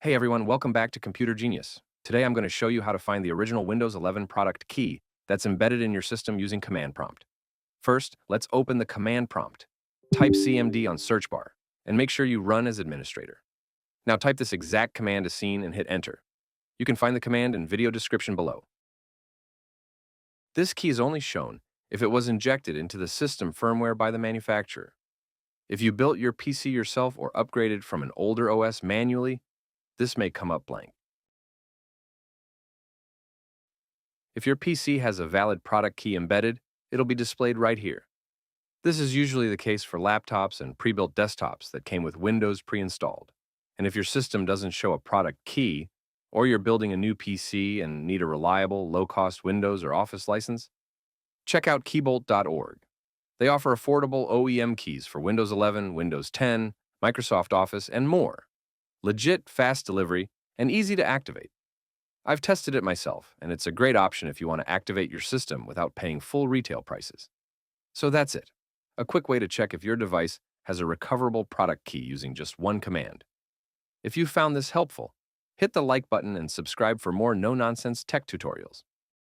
Hey everyone, welcome back to Computer Genius. Today I'm going to show you how to find the original Windows 11 product key that's embedded in your system using Command Prompt. First, let's open the Command Prompt. Type CMD on search bar, and make sure you run as administrator. Now type this exact command as seen and hit enter. You can find the command in video description below. This key is only shown if it was injected into the system firmware by the manufacturer. If you built your PC yourself or upgraded from an older OS manually, this may come up blank. If your PC has a valid product key embedded, it'll be displayed right here. This is usually the case for laptops and pre-built desktops that came with Windows pre-installed. And if your system doesn't show a product key, or you're building a new PC and need a reliable, low-cost Windows or Office license, check out keybolt.org. They offer affordable OEM keys for Windows 11, Windows 10, Microsoft Office, and more. Legit, fast delivery, and easy to activate. I've tested it myself, and it's a great option if you want to activate your system without paying full retail prices. So that's it. A quick way to check if your device has a recoverable product key using just one command. If you found this helpful, hit the like button and subscribe for more no-nonsense tech tutorials.